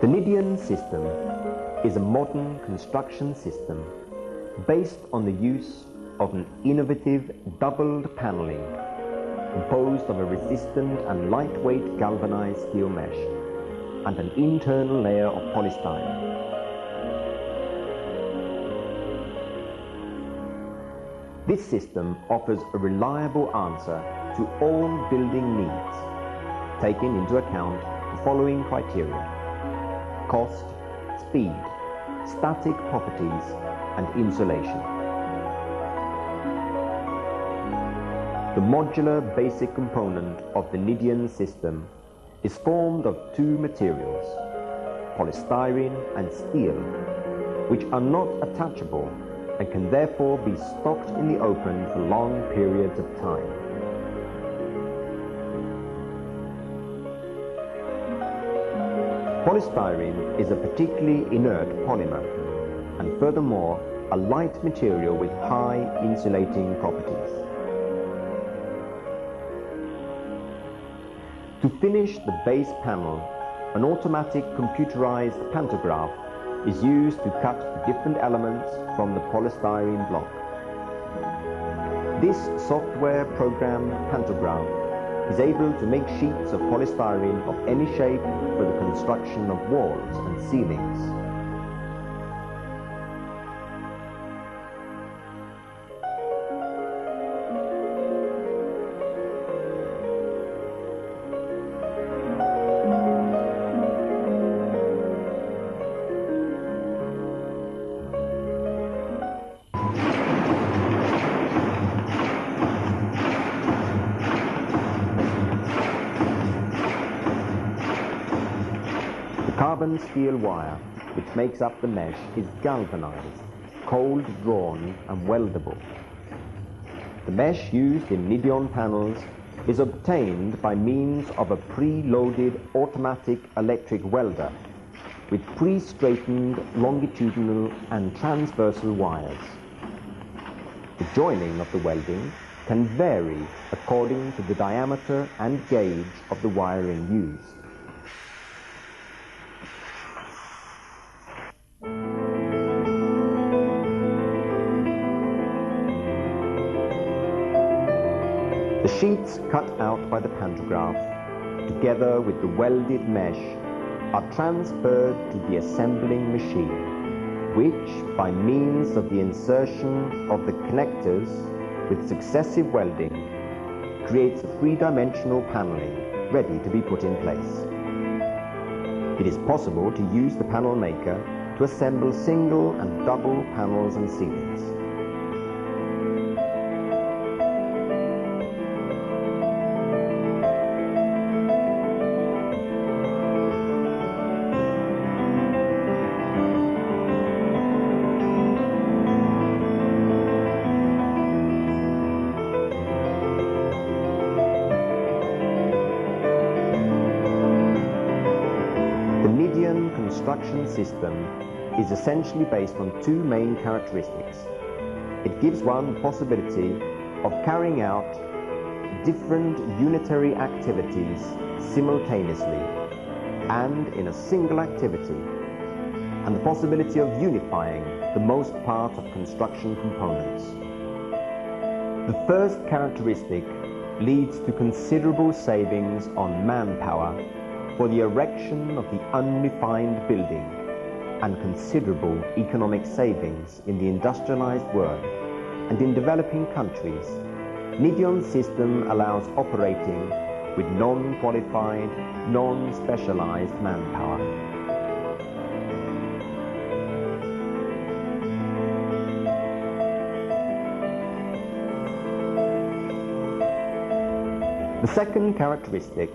The Nidyon system is a modern construction system based on the use of an innovative doubled paneling composed of a resistant and lightweight galvanized steel mesh and an internal layer of polystyrene. This system offers a reliable answer to all building needs, taking into account the following criteria: cost, speed, static properties, and insulation. The modular basic component of the Nidyon system is formed of two materials, polystyrene and steel, which are not attachable and can therefore be stocked in the open for long periods of time. Polystyrene is a particularly inert polymer and furthermore a light material with high insulating properties. To finish the base panel, an automatic computerized pantograph is used to cut the different elements from the polystyrene block. This software-programmed pantograph is able to make sheets of polystyrene of any shape for the construction of walls and ceilings. Carbon steel wire, which makes up the mesh, is galvanized, cold drawn and weldable. The mesh used in Nidyon panels is obtained by means of a pre-loaded automatic electric welder with pre-straightened longitudinal and transversal wires. The joining of the welding can vary according to the diameter and gauge of the wiring used. The sheets cut out by the pantograph, together with the welded mesh, are transferred to the assembling machine, which, by means of the insertion of the connectors with successive welding, creates a three-dimensional paneling ready to be put in place. It is possible to use the panel maker to assemble single and double panels and ceilings. The Nidyon construction system is essentially based on two main characteristics. It gives one the possibility of carrying out different unitary activities simultaneously and in a single activity, and the possibility of unifying the most part of construction components. The first characteristic leads to considerable savings on manpower for the erection of the unrefined building and considerable economic savings in the industrialized world and in developing countries. Nidyon's system allows operating with non-qualified, non-specialized manpower. The second characteristic,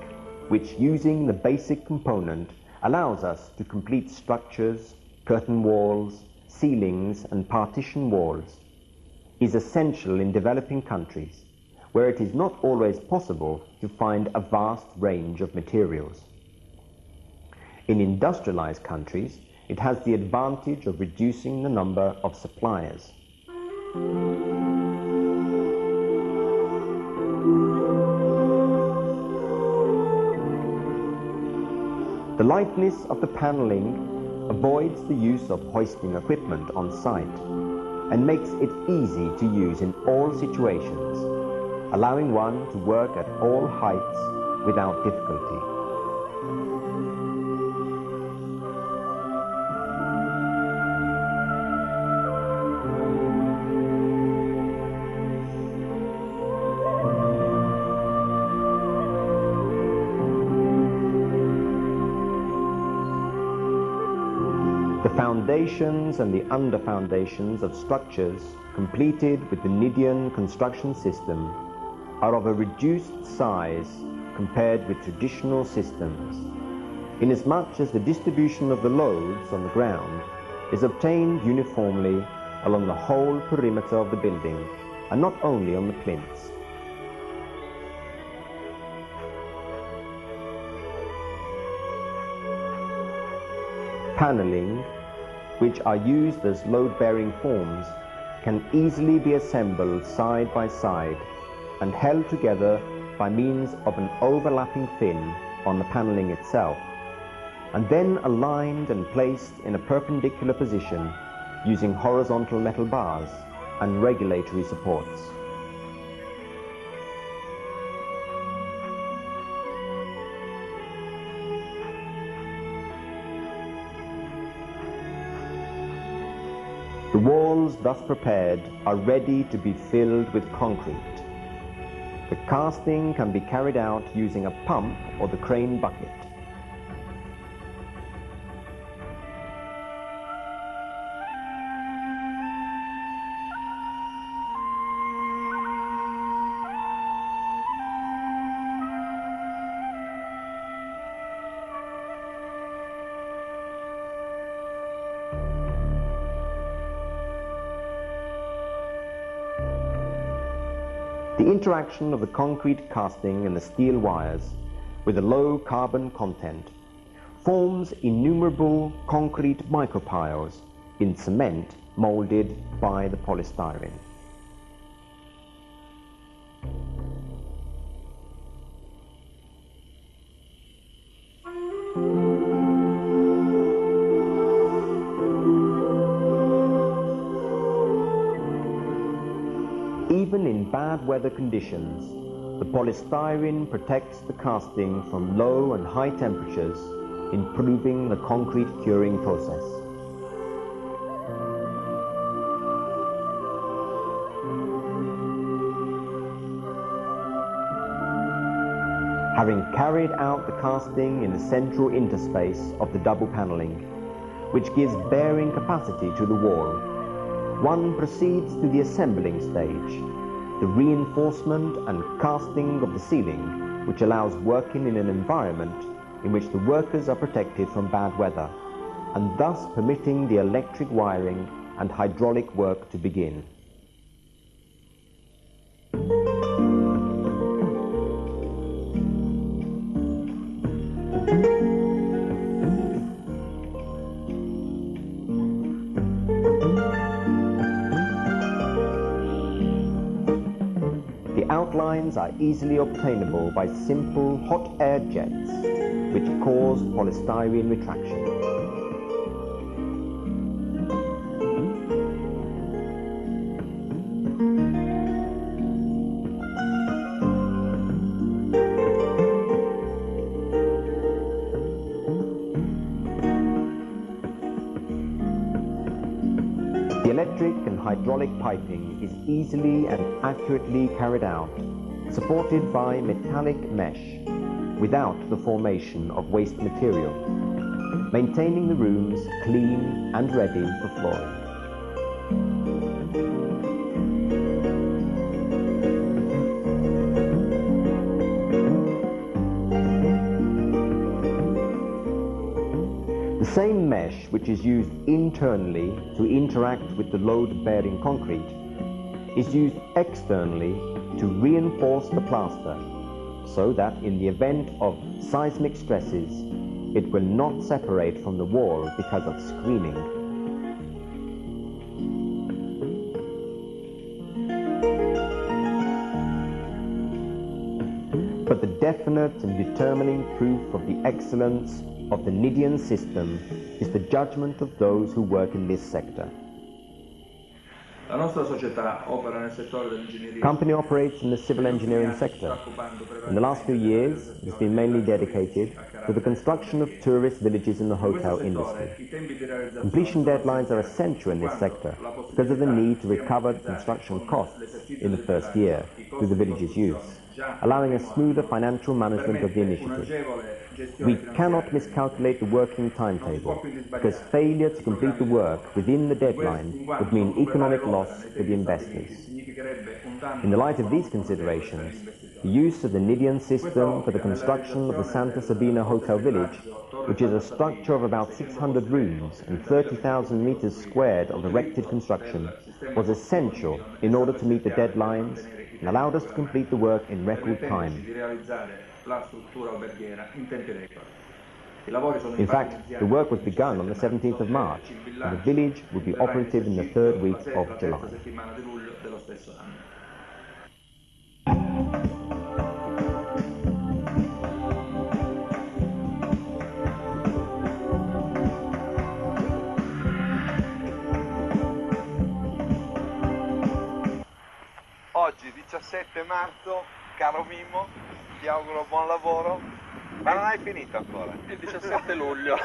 which using the basic component allows us to complete structures, curtain walls, ceilings and partition walls, is essential in developing countries where it is not always possible to find a vast range of materials. In industrialized countries, it has the advantage of reducing the number of suppliers. The lightness of the paneling avoids the use of hoisting equipment on site and makes it easy to use in all situations, allowing one to work at all heights without difficulty. The foundations and the under-foundations of structures completed with the Nidyon construction system are of a reduced size compared with traditional systems, inasmuch as the distribution of the loads on the ground is obtained uniformly along the whole perimeter of the building and not only on the plinths. Paneling, which are used as load-bearing forms, can easily be assembled side by side and held together by means of an overlapping fin on the paneling itself, and then aligned and placed in a perpendicular position using horizontal metal bars and regulatory supports. The walls thus prepared are ready to be filled with concrete. The casting can be carried out using a pump or the crane bucket. The interaction of the concrete casting and the steel wires with a low carbon content forms innumerable concrete micropiles in cement molded by the polystyrene. Even in bad weather conditions, the polystyrene protects the casting from low and high temperatures, improving the concrete curing process. Having carried out the casting in the central interspace of the double paneling, which gives bearing capacity to the wall, one proceeds to the assembling stage, the reinforcement and casting of the ceiling, which allows working in an environment in which the workers are protected from bad weather, and thus permitting the electric wiring and hydraulic work to begin. The outlines are easily obtainable by simple hot air jets, which cause polystyrene retraction. The electric and hydraulic piping is easily and accurately carried out, supported by metallic mesh, without the formation of waste material, maintaining the rooms clean and ready for flooring. The same mesh which is used internally to interact with the load-bearing concrete is used externally to reinforce the plaster, so that in the event of seismic stresses, it will not separate from the wall because of screaming. But the definite and determining proof of the excellence of the Nidyon system is the judgment of those who work in this sector. La nostra società opera nel settore dell'ingegneria. The company operates in the civil engineering sector. In the last few years, it has been mainly dedicated to the construction of tourist villages in the hotel industry. Completion deadlines are essential in this sector because of the need to recover the construction costs in the first year through the village's use, allowing a smoother financial management of the initiative. We cannot miscalculate the working timetable, because failure to complete the work within the deadline would mean economic loss for the investors. In the light of these considerations, the use of the Nidyon system for the construction of the Santa Sabina Hotel Village, which is a structure of about 600 rooms and 30,000 meters squared of erected construction, was essential in order to meet the deadlines and allowed us to complete the work in record time. In fact, the work was begun on the 17th of March, and the village would be operative in the third week of July. Oggi 17 marzo, caro Mimmo, ti auguro buon lavoro, ma non hai finito ancora, è il 17 luglio.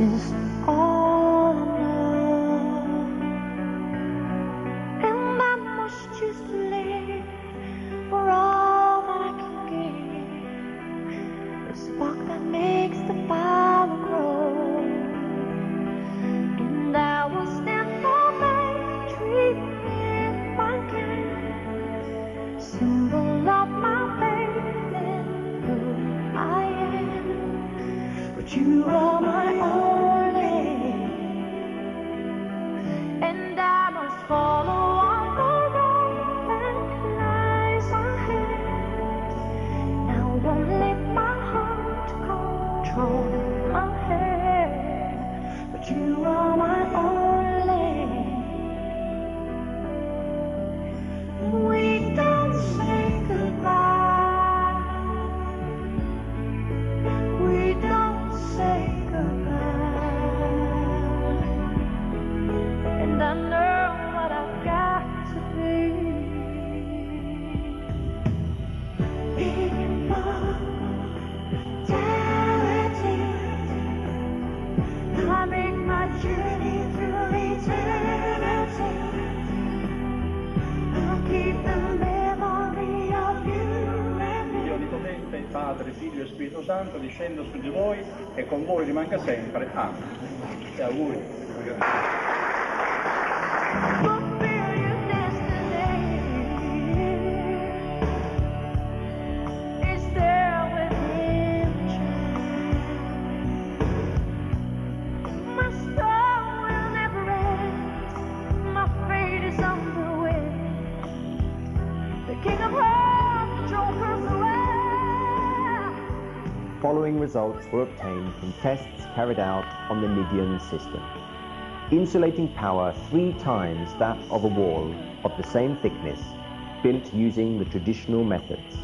Is all I know, and I must just live for all that I can give, the spark that makes the fire grow, and I will stand for victory if I can, symbol of my faith in who I am, but you are my own. You are my only. We don't say goodbye. We don't say goodbye. Padre, Figlio e Spirito Santo, discenda su di voi e con voi rimanga sempre. Amen. E auguri. Following results were obtained from tests carried out on the Nidyon system. Insulating power 3 times that of a wall of the same thickness, built using the traditional methods.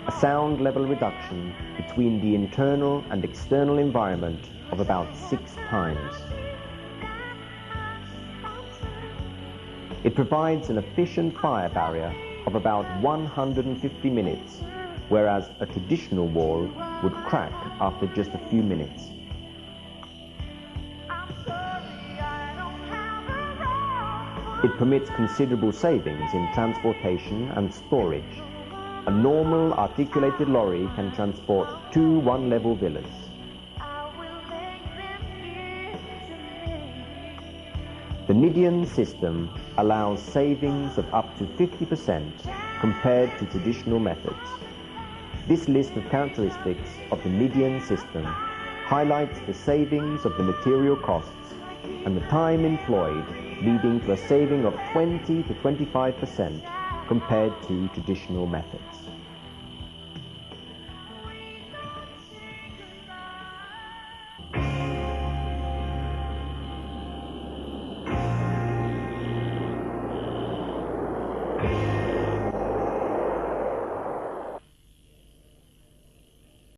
A sound level reduction between the internal and external environment of about 6 times. It provides an efficient fire barrier of about 150 minutes, whereas a traditional wall would crack after just a few minutes. It permits considerable savings in transportation and storage. A normal articulated lorry can transport 2 one-level villas. The Nidyon system allows savings of up to 50% compared to traditional methods. This list of characteristics of the Nidyon system highlights the savings of the material costs and the time employed, leading to a saving of 20 to 25% compared to traditional methods.